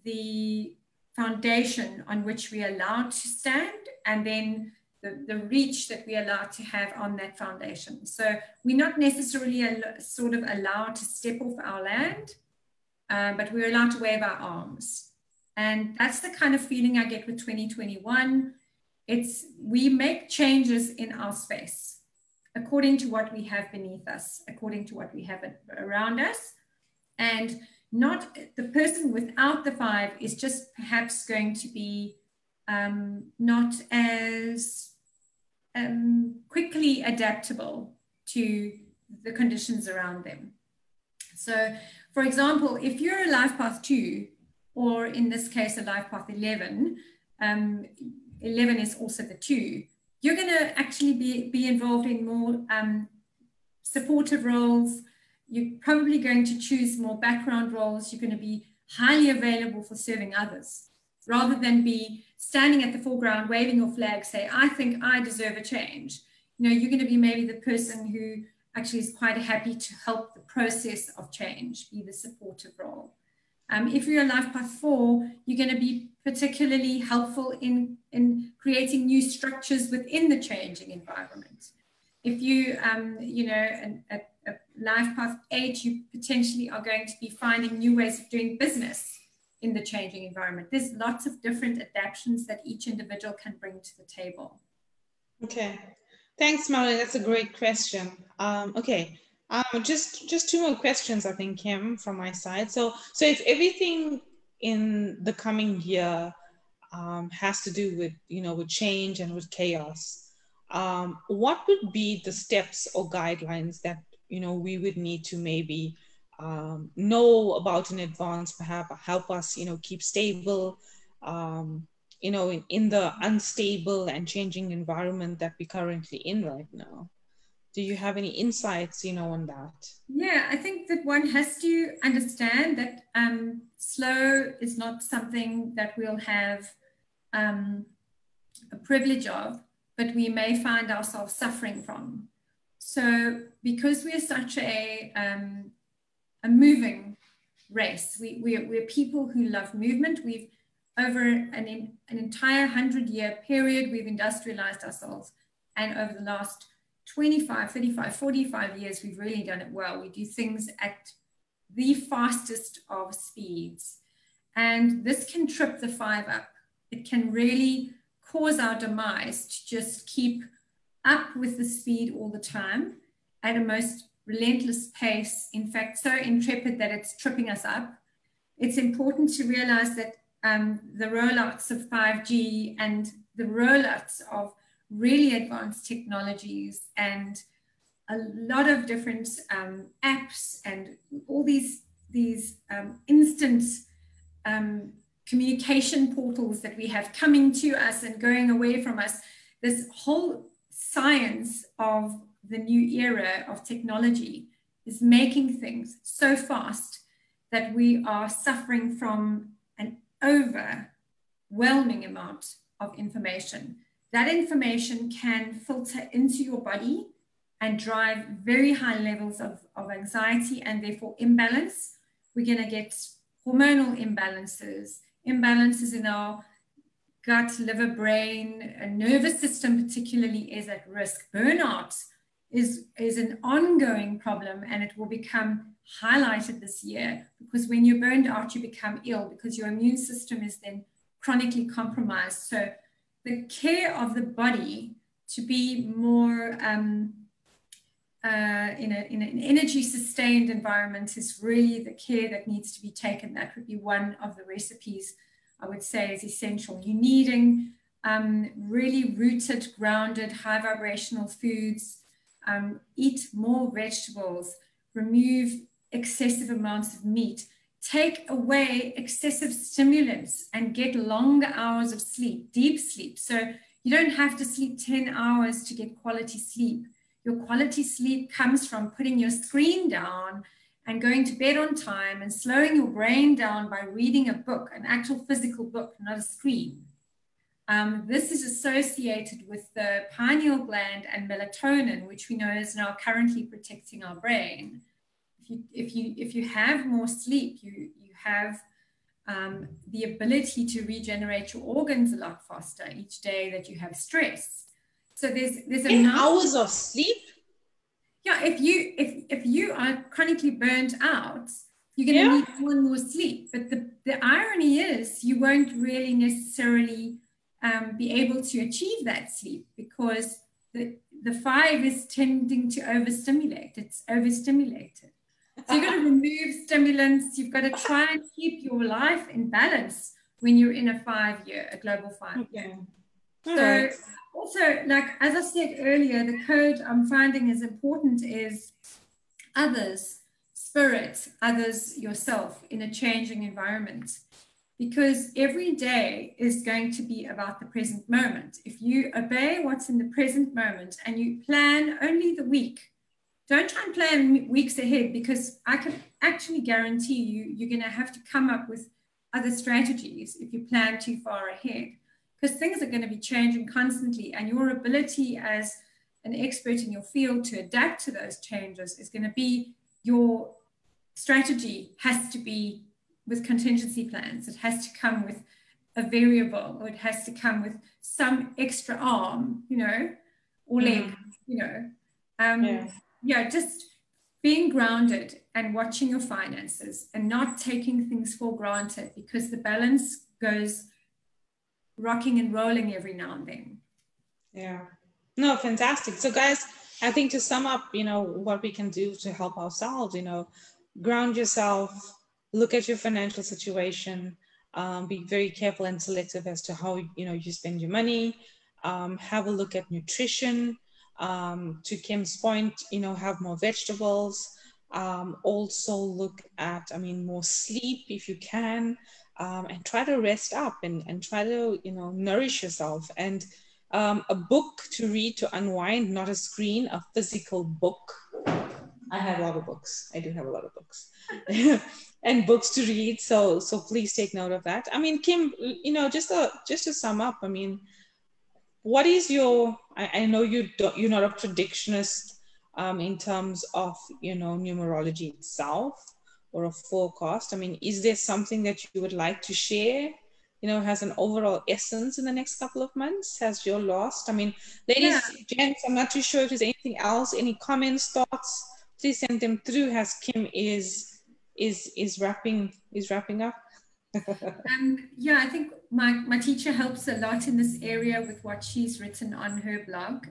[SPEAKER 2] the foundation on which we are allowed to stand, and then the reach that we are allowed to have on that foundation. So we're not necessarily sort of allowed to step off our land, but we're allowed to wave our arms. And that's the kind of feeling I get with 2021. We make changes in our space according to what we have beneath us, according to what we have around us. And not the person without the 5 is just perhaps going to be not as quickly adaptable to the conditions around them. So, for example, if you're a life path 2, or in this case, a life path 11, 11 is also the 2, you're going to actually be involved in more supportive roles. You're probably going to choose more background roles. You're going to be highly available for serving others, rather than be standing at the foreground, waving your flag, say, I think I deserve a change. You know, you're going to be maybe the person who actually is quite happy to help the process of change, be the supportive role. If you're a life path 4, you're going to be particularly helpful in creating new structures within the changing environment. If you, you know, a life path 8, you potentially are going to be finding new ways of doing business in the changing environment. There's lots of different adaptations that each individual can bring to the table.
[SPEAKER 1] Okay, thanks, Marilyn. That's a great question. Okay. Just 2 more questions, I think, Kim, from my side. So if everything in the coming year has to do with, you know, with change and with chaos, what would be the steps or guidelines that, you know, we would need to maybe know about in advance, perhaps help us, you know, keep stable, you know, in the unstable and changing environment that we're currently in right now? Do you have any insights, you know, on that?
[SPEAKER 2] Yeah, I think that one has to understand that slow is not something that we'll have a privilege of, but we may find ourselves suffering from. So because we're such a moving race, we're people who love movement. We've, over an entire 100-year period, we've industrialized ourselves. And over the last 25, 35, 45 years, we've really done it well. We do things at the fastest of speeds. And this can trip the 5 up. It can really cause our demise to just keep up with the speed all the time at a most relentless pace. In fact, so intrepid that it's tripping us up. It's important to realize that the rollouts of 5G and the rollouts of really advanced technologies and a lot of different apps and all these instant communication portals that we have coming to us and going away from us. This whole science of the new era of technology is making things so fast that we are suffering from an overwhelming amount of information. That information can filter into your body and drive very high levels of anxiety and therefore imbalance. We're going to get hormonal imbalances, imbalances in our gut, liver, brain, and nervous system particularly is at risk. Burnout is an ongoing problem, and it will become highlighted this year because when you're burned out, you become ill because your immune system is then chronically compromised. So the care of the body to be more in an energy sustained environment is really the care that needs to be taken. That would be one of the recipes I would say is essential. You're needing really rooted, grounded, high vibrational foods. Eat more vegetables. remove excessive amounts of meat, take away excessive stimulants, and get longer hours of sleep, deep sleep. So you don't have to sleep 10 hours to get quality sleep. Your quality sleep comes from putting your screen down and going to bed on time and slowing your brain down by reading a book, an actual physical book, not a screen. This is associated with the pineal gland and melatonin, which we know is now currently protecting our brain. If you have more sleep, you have the ability to regenerate your organs a lot faster each day that you have stress. So there's
[SPEAKER 1] 10 hours of sleep.
[SPEAKER 2] Yeah, if you are chronically burnt out, you're going to need more and more sleep. But the irony is you won't really necessarily be able to achieve that sleep, because the 5 is tending to overstimulate. It's overstimulated. So you've got to remove stimulants. You've got to try and keep your life in balance when you're in a global 5-year. So also, like, as I said earlier, the code I'm finding is important is others, spirit, others, yourself in a changing environment. Because every day is going to be about the present moment. If you obey what's in the present moment and you plan only the week, don't try and plan weeks ahead, because I can actually guarantee you're going to have to come up with other strategies if you plan too far ahead, because things are going to be changing constantly, and your ability as an expert in your field to adapt to those changes is going to be your strategy. Has to be with contingency plans. It has to come with a variable, or it has to come with some extra arm, or leg, just being grounded and watching your finances and not taking things for granted, because the balance goes rocking and rolling every now and then.
[SPEAKER 1] Yeah. No, fantastic. So guys, I think to sum up, what we can do to help ourselves, ground yourself, look at your financial situation, be very careful and selective as to how, you spend your money, have a look at nutrition, to Kim's point, have more vegetables, also look at, more sleep if you can, and try to rest up and try to, nourish yourself. And a book to read to unwind, not a screen, a physical book. I have a lot of books. I do have a lot of books. And books to read. So please take note of that. Kim, just to sum up, what is your, I know you're not a predictionist in terms of, numerology itself or a forecast. Is there something that you would like to share, has an overall essence in the next couple of months as you're lost? Ladies, gents, I'm not too sure if there's anything else, any comments, thoughts, please send them through as Kim is wrapping up.
[SPEAKER 2] I think my teacher helps a lot in this area with what she's written on her blog.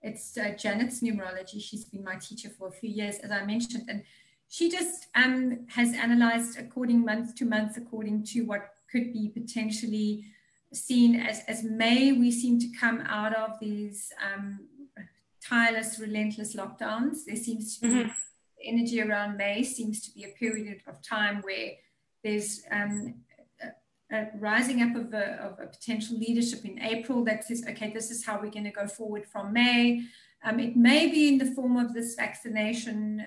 [SPEAKER 2] It's Janet's Numerology. She's been my teacher for a few years, as I mentioned, and she just has analyzed month to month according to what could be potentially seen as May. We seem to come out of these tireless, relentless lockdowns. There seems to be energy around May seems to be a period of time where there's a rising up of a potential leadership in April that says, okay, this is how we're going to go forward from May. It may be in the form of this vaccination.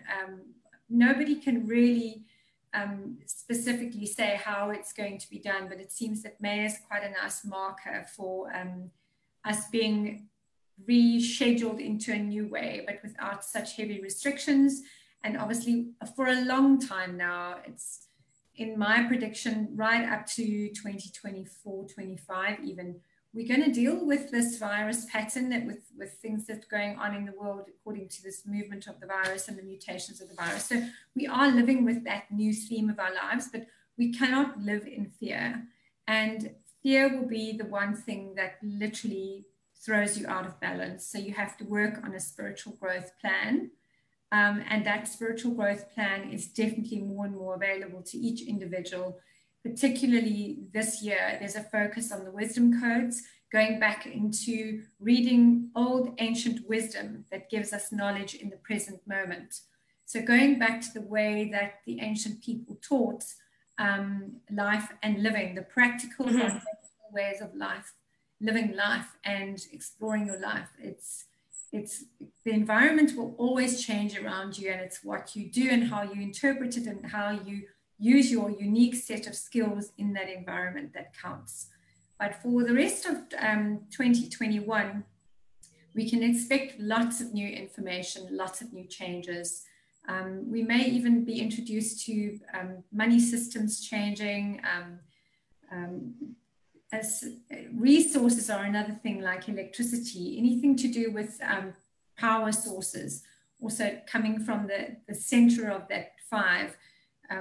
[SPEAKER 2] Nobody can really specifically say how it's going to be done, but it seems that May is quite a nice marker for us being rescheduled into a new way, but without such heavy restrictions. And obviously for a long time now, it's in my prediction right up to 2024, 25 even, we're going to deal with this virus pattern that with things that are going on in the world according to this movement of the virus and the mutations of the virus. So we are living with that new theme of our lives, but we cannot live in fear. And fear will be the one thing that literally throws you out of balance. So you have to work on a spiritual growth plan. And that spiritual growth plan is definitely more and more available to each individual. Particularly this year, there's a focus on the wisdom codes, going back into reading old ancient wisdom that gives us knowledge in the present moment. So going back to the way that the ancient people taught life and living, the practical ways of life, living life and exploring your life. It's the environment will always change around you, and it's what you do and how you interpret it and how you use your unique set of skills in that environment that counts. But for the rest of 2021, we can expect lots of new information, lots of new changes. We may even be introduced to money systems changing. As resources are another thing, like electricity, anything to do with power sources, also coming from the center of that five.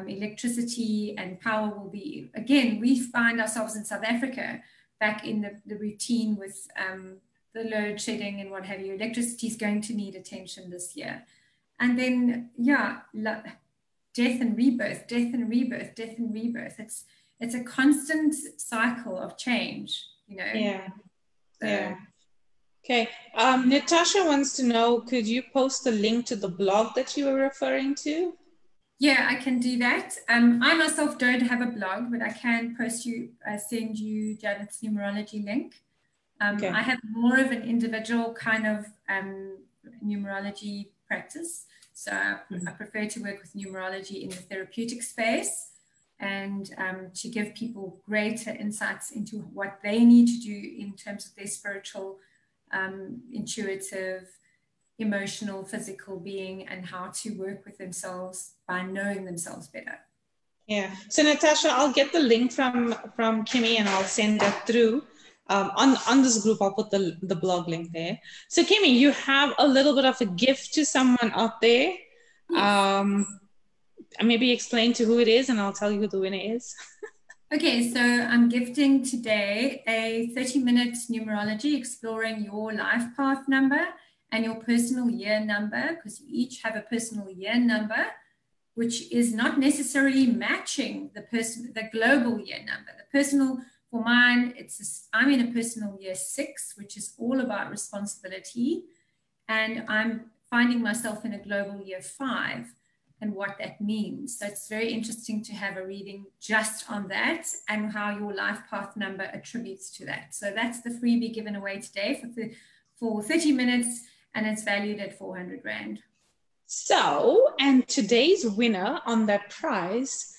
[SPEAKER 2] Electricity and power will be, again, we find ourselves in South Africa back in the routine with the load shedding and what have you. Electricity is going to need attention this year. And then, yeah, death and rebirth, death and rebirth, death and rebirth. It's a constant cycle of change, you know?
[SPEAKER 1] Yeah, so. Yeah. Okay, Natasha wants to know, could you post a link to the blog that you were referring to?
[SPEAKER 2] Yeah, I can do that. I myself don't have a blog, but I can send you Janet's numerology link. Okay. I have more of an individual kind of numerology practice. So I prefer to work with numerology in the therapeutic space and to give people greater insights into what they need to do in terms of their spiritual, intuitive, emotional, physical being, and how to work with themselves by knowing themselves better.
[SPEAKER 1] Yeah. So Natasha, I'll get the link from Kimmy and I'll send that through. On this group, I'll put the blog link there. So Kimmy, you have a little bit of a gift to someone out there. Yes. Maybe explain to who it is and I'll tell you who the winner is.
[SPEAKER 2] Okay, so I'm gifting today a 30-minute numerology exploring your life path number and your personal year number, because you each have a personal year number, which is not necessarily matching the global year number. The personal, for mine, I'm in a personal year 6, which is all about responsibility, and I'm finding myself in a global year 5 and what that means. So it's very interesting to have a reading just on that and how your life path number attributes to that. So that's the freebie given away today for 30 minutes, and it's valued at 400 Rand.
[SPEAKER 1] So, and today's winner on that prize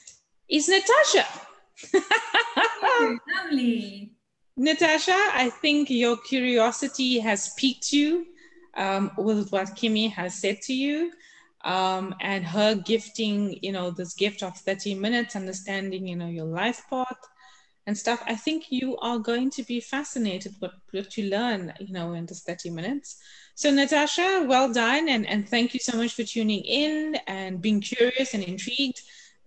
[SPEAKER 1] is Natasha.
[SPEAKER 2] Lovely.
[SPEAKER 1] Natasha, I think your curiosity has piqued you with what Kimmy has said to you. And her gifting, this gift of 30 minutes, understanding, your life path and stuff. I think you are going to be fascinated with what you learn, in this 30 minutes. So Natasha, well done. And thank you so much for tuning in and being curious and intrigued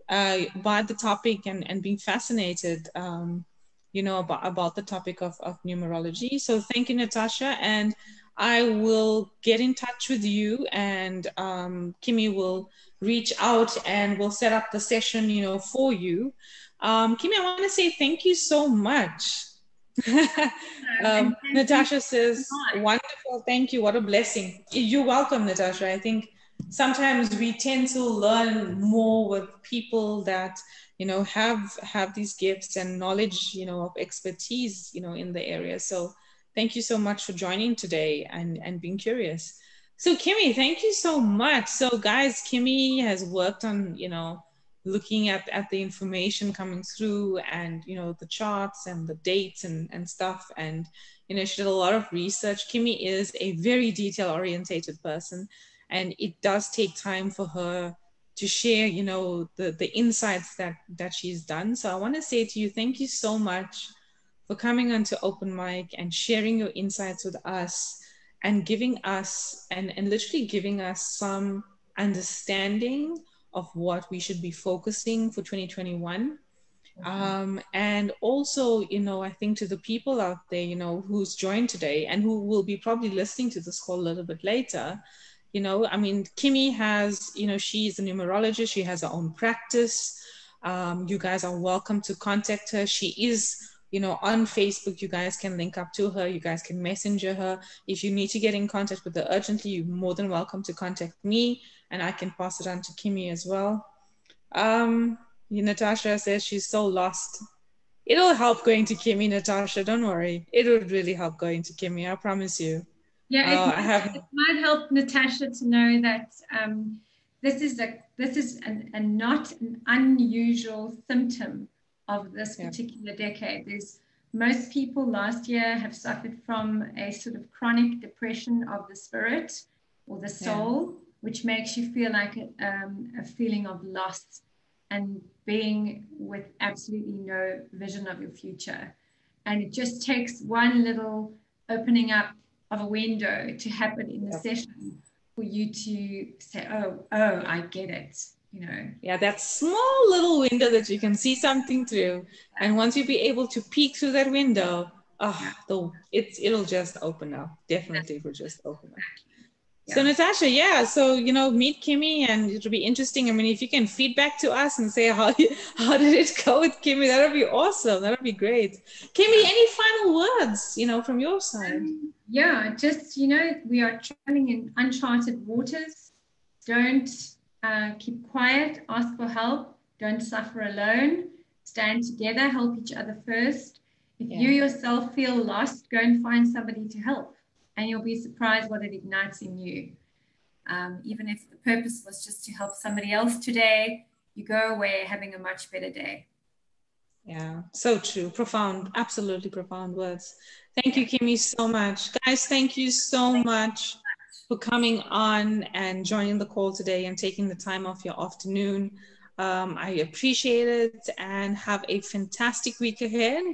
[SPEAKER 1] by the topic and being fascinated, about the topic of numerology. So thank you, Natasha. And I will get in touch with you, and Kimmy will reach out and we'll set up the session, for you. Kimmy, I want to say thank you so much. Natasha says, wonderful, thank you, what a blessing. You're welcome, Natasha. I think sometimes we tend to learn more with people that, have these gifts and knowledge, of expertise, in the area. So thank you so much for joining today and being curious. So Kimmy, thank you so much. So guys, Kimmy has worked on, looking at the information coming through and, the charts and the dates and stuff. And, she did a lot of research. Kimmy is a very detail orientated person, and it does take time for her to share, the insights that she's done. So I want to say to you, thank you so much for coming onto Open Mic and sharing your insights with us and giving us and literally giving us some understanding of what we should be focusing for 2021. And also, I think to the people out there, who's joined today and who will be probably listening to this call a little bit later, Kimmy has, she's a numerologist. She has her own practice. You guys are welcome to contact her. She is you know, on Facebook, you guys can link up to her. You guys can messenger her. If you need to get in contact with her urgently, you're more than welcome to contact me, and I can pass it on to Kimmy as well. Natasha says she's so lost. It'll help going to Kimmy, Natasha. Don't worry. It would really help going to Kimmy. I promise you.
[SPEAKER 2] Yeah, it might help Natasha to know that this is a not an unusual symptom of this particular decade. Most people last year have suffered from a sort of chronic depression of the spirit or the soul, which makes you feel like a feeling of loss and being with absolutely no vision of your future. And it just takes one little opening up of a window to happen in the session for you to say, oh, I get it, you know.
[SPEAKER 1] Yeah, that small little window that you can see something through. And once you be able to peek through that window, it'll just open up. Definitely it will just open up. So Natasha, so, you know, meet Kimmy and it'll be interesting. I mean, if you can feedback to us and say how did it go with Kimmy, that would be awesome. That would be great. Kimmy, any final words, you know, from your side?
[SPEAKER 2] Just, you know, we are traveling in uncharted waters. Don't keep quiet, ask for help, don't suffer alone, stand together, help each other first. If you yourself feel lost, go and find somebody to help. And you'll be surprised what it ignites in you. Even if the purpose was just to help somebody else today, you go away having a much better day.
[SPEAKER 1] Yeah, so true. Profound, absolutely profound words. Thank you, Kimmy, so much. Guys, thank you so much for coming on and joining the call today and taking the time off your afternoon. I appreciate it, and have a fantastic week ahead.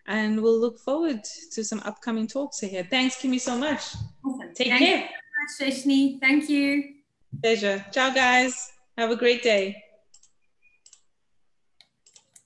[SPEAKER 1] And we'll look forward to some upcoming talks ahead. Thanks, Kimmy, so much.
[SPEAKER 2] Awesome.
[SPEAKER 1] Take care.
[SPEAKER 2] Thank you so much, Shashni. Thank you.
[SPEAKER 1] Pleasure. Ciao, guys. Have a great day.